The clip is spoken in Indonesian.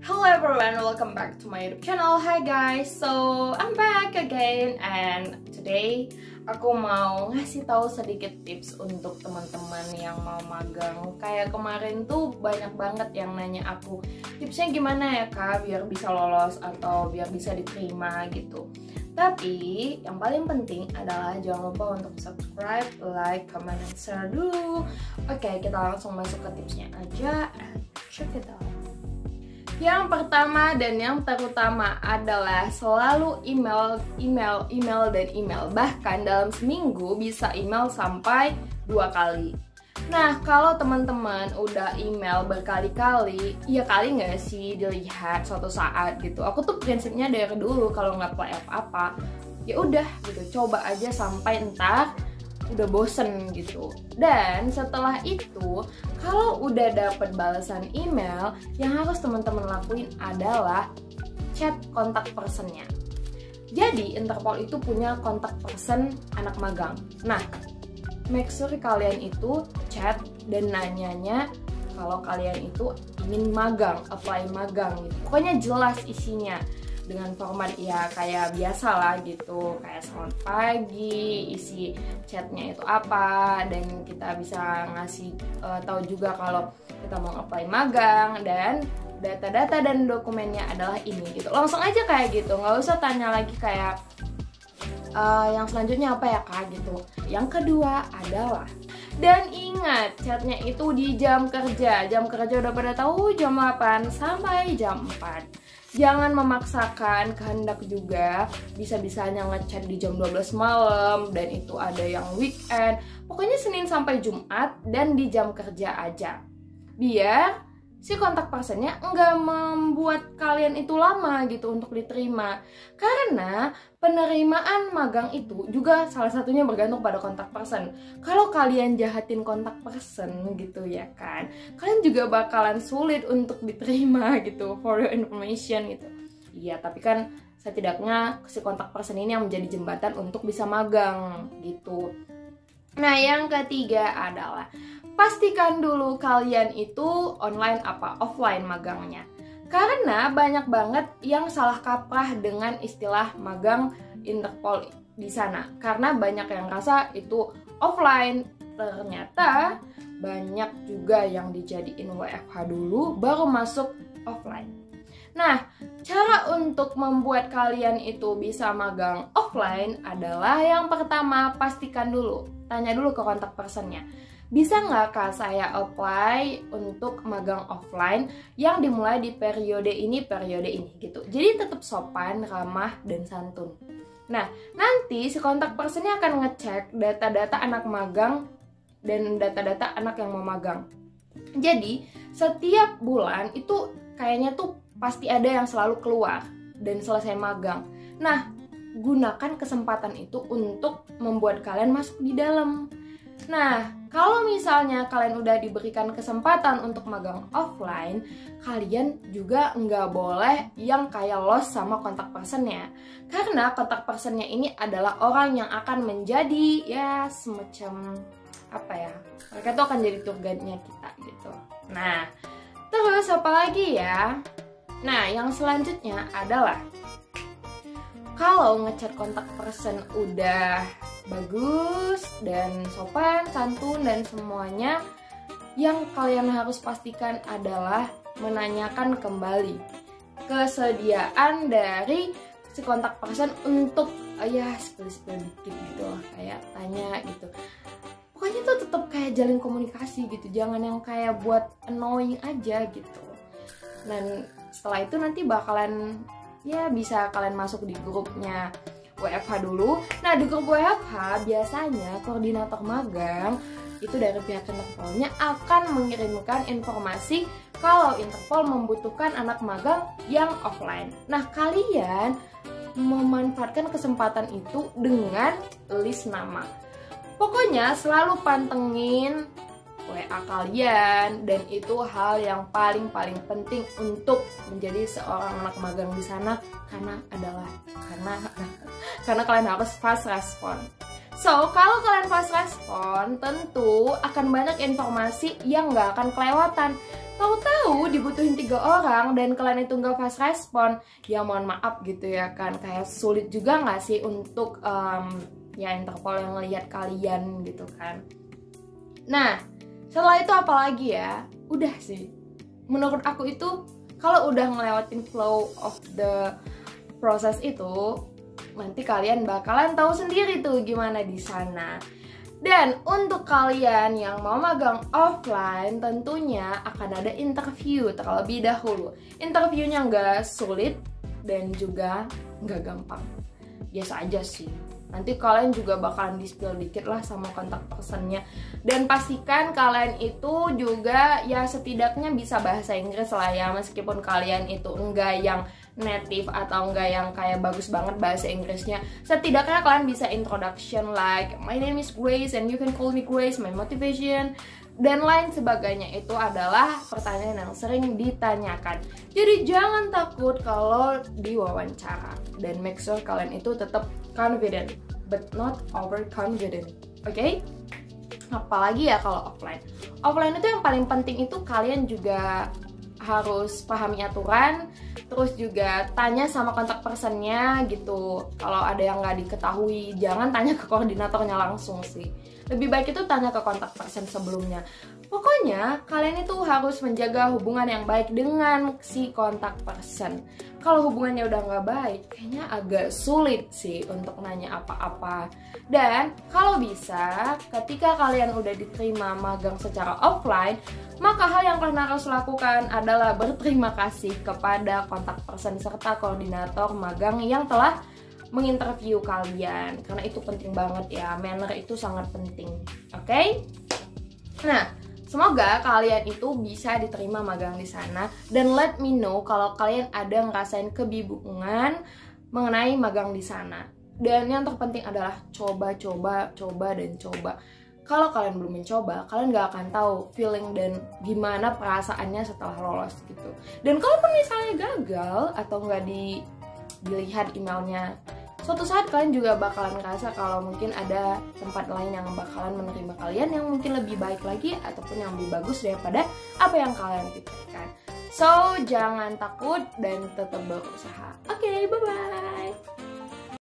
Hello everyone, welcome back to my YouTube channel. Hi guys, so I'm back again and today aku mau ngasih tahu sedikit tips untuk teman-teman yang mau magang. Kayak kemarin tuh banyak banget yang nanya aku, tipsnya gimana ya kak biar bisa lolos atau biar bisa diterima gitu. Tapi yang paling penting adalah jangan lupa untuk subscribe, like, comment, dan share dulu. Oke, kita langsung masuk ke tipsnya aja. Check it out. Yang pertama dan yang terutama adalah selalu email. Bahkan dalam seminggu bisa email sampai 2 kali. Nah, kalau teman-teman udah email berkali-kali, ya kali nggak sih dilihat suatu saat gitu. Aku tuh prinsipnya dari dulu kalau nggak play apa-apa, ya udah gitu, coba aja sampai entar udah bosen gitu. Dan setelah itu, kalau udah dapet balasan email, yang harus teman-teman lakuin adalah chat kontak personnya. Jadi Interpol itu punya kontak person anak magang. Nah, make sure kalian itu chat dan nanyanya kalau kalian itu ingin magang, apply magang gitu. Pokoknya jelas isinya dengan format ya kayak biasa lah gitu, kayak selamat pagi, isi chatnya itu apa, dan kita bisa ngasih tahu juga kalau kita mau apply magang, dan data-data dan dokumennya adalah ini gitu. Langsung aja kayak gitu, nggak usah tanya lagi kayak yang selanjutnya apa ya kak gitu. Yang kedua adalah, dan ingat chatnya itu di jam kerja udah pada tahu, jam 8 sampai jam 4. Jangan memaksakan kehendak juga, bisa-bisanya ngechat di jam 12 malam dan itu ada yang weekend. Pokoknya Senin sampai Jumat dan di jam kerja aja. Biar si kontak personnya nggak membuat kalian itu lama gitu untuk diterima. Karena penerimaan magang itu juga salah satunya bergantung pada kontak person. Kalau kalian jahatin kontak person gitu ya kan, kalian juga bakalan sulit untuk diterima gitu, for your information gitu. Iya, tapi kan setidaknya si kontak person ini yang menjadi jembatan untuk bisa magang gitu. Nah, yang ketiga adalah pastikan dulu kalian itu online apa offline magangnya. Karena banyak banget yang salah kaprah dengan istilah magang Interpol di sana. Karena banyak yang rasa itu offline, ternyata banyak juga yang dijadiin WFH dulu baru masuk offline. Nah, cara untuk membuat kalian itu bisa magang offline adalah yang pertama, pastikan dulu, tanya dulu ke kontak personnya. Bisa nggak kak saya apply untuk magang offline yang dimulai di periode ini gitu. Jadi tetap sopan, ramah, dan santun. Nah, nanti si kontak personnya akan ngecek data-data anak magang dan data-data anak yang mau magang. Jadi setiap bulan itu kayaknya tuh pasti ada yang selalu keluar dan selesai magang. Nah, gunakan kesempatan itu untuk membuat kalian masuk di dalam. Nah, kalau misalnya kalian udah diberikan kesempatan untuk magang offline, kalian juga nggak boleh yang kayak lost sama kontak personnya. Karena kontak personnya ini adalah orang yang akan menjadi ya semacam apa ya, mereka tuh akan jadi tour guide-nya kita gitu. Nah, terus apa lagi ya? Nah, yang selanjutnya adalah kalau ngechat kontak person udah bagus dan sopan, santun, dan semuanya, yang kalian harus pastikan adalah menanyakan kembali kesediaan dari si kontak person untuk ya spill dikit gitu lah, kayak tanya gitu. Pokoknya tuh tetap kayak jalin komunikasi gitu, jangan yang kayak buat annoying aja gitu. Dan setelah itu nanti bakalan ya bisa kalian masuk di grupnya WFH dulu. Nah, di grup WFH biasanya koordinator magang itu dari pihak Interpolnya akan mengirimkan informasi kalau Interpol membutuhkan anak magang yang offline. Nah, kalian memanfaatkan kesempatan itu dengan list nama. Pokoknya selalu pantengin WA kalian, dan itu hal yang paling penting untuk menjadi seorang anak magang di sana karena kalian harus fast respon. So, kalau kalian fast respon, tentu akan banyak informasi yang nggak akan kelewatan. Tahu-tahu dibutuhin 3 orang dan kalian itu nggak fast respon, ya mohon maaf gitu ya kan. Kayak sulit juga nggak sih untuk ya Interpol yang ngelihat kalian gitu kan. Nah, setelah itu apalagi ya? Udah sih. Menurut aku itu kalau udah ngelewatin flow of the proses itu, nanti kalian bakalan tahu sendiri tuh gimana di sana. Dan untuk kalian yang mau magang offline, tentunya akan ada interview terlebih dahulu. Interviewnya nggak sulit dan juga nggak gampang. Biasa aja sih. Nanti kalian juga bakalan di-spill dikit lah sama kontak personnya. Dan pastikan kalian itu juga ya setidaknya bisa bahasa Inggris lah ya. Meskipun kalian itu enggak yang native atau enggak yang kayak bagus banget bahasa Inggrisnya, setidaknya kalian bisa introduction like my name is Grace and you can call me Grace, my motivation dan lain sebagainya. Itu adalah pertanyaan yang sering ditanyakan. Jadi jangan takut kalau diwawancara dan make sure kalian itu tetap confident but not overconfident. Oke? Apalagi ya kalau offline. Offline itu yang paling penting itu kalian juga harus pahami aturan, terus juga tanya sama kontak personnya gitu. Kalau ada yang nggak diketahui, jangan tanya ke koordinatornya langsung sih. Lebih baik itu tanya ke kontak person sebelumnya. Pokoknya kalian itu harus menjaga hubungan yang baik dengan si kontak person. Kalau hubungannya udah nggak baik, kayaknya agak sulit sih untuk nanya apa-apa. Dan kalau bisa, ketika kalian udah diterima magang secara offline, maka hal yang kalian harus lakukan adalah berterima kasih kepada kontak person serta koordinator magang yang telah menginterview kalian. Karena itu penting banget ya, manner itu sangat penting. Oke? Nah, semoga kalian itu bisa diterima magang di sana. Dan let me know kalau kalian ada ngerasain kebingungan mengenai magang di sana. Dan yang terpenting adalah coba. Kalau kalian belum mencoba, kalian gak akan tahu feeling dan gimana perasaannya setelah lolos gitu. Dan kalaupun misalnya gagal atau nggak dilihat emailnya, suatu saat kalian juga bakalan ngerasa kalau mungkin ada tempat lain yang bakalan menerima kalian yang mungkin lebih baik lagi ataupun yang lebih bagus daripada apa yang kalian pikirkan. So, jangan takut dan tetap berusaha. Oke, bye-bye!